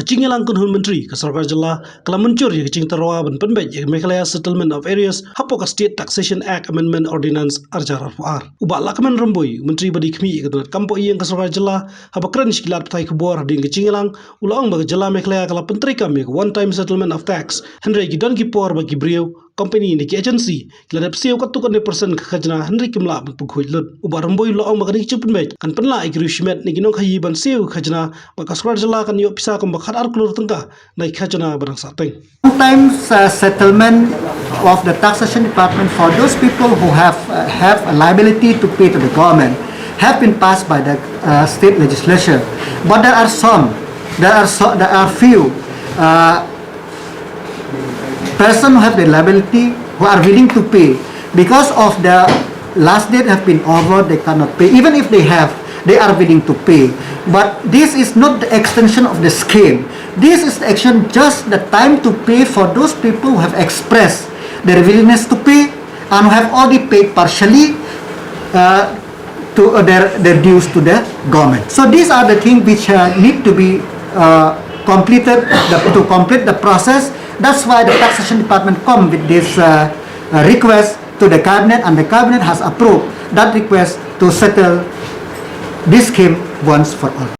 kecing lang kun hun menteri ke Sorkar jela kala muncur ye kecing terwa ban pynbeit ye Meghalaya Settlement of Arrears hapoh ke State Taxation Act Amendment Ordinance arjar ar uba lakman remboi menteri badi khmi ke kampo ye ke Sorkar jela haba kran shkilat thai khbor ding kecing lang ulang ba jela Meghalaya kala pentri kami one time settlement of tax henry gidon ki por ba gibriu company ni ki agency kila dap siu katukan ni persen khajna henry kimla pughoy lut uba remboi lo ang ba ni chupin bet kan penla igrushmet ni ginong khayi ban siu khajna ba Sorkar jela kan yo pisa kom ba khar ar klur tengka nai khajna barang sateng. Sometimes settlement of the taxation department for those people who have a liability to pay to the government have been passed by the state legislature, but there are few persons who have the liability who are willing to pay because of the last date have been over. They cannot pay, even if they are willing to pay. But this is not the extension of the scheme. This is the action, just the time to pay for those people who have expressed their willingness to pay and who have already paid partially to their dues to the government. So these are the things which need to be completed to complete the process. That's why the taxation department come with this request to the cabinet, and the cabinet has approved that request to settle this scheme once for all.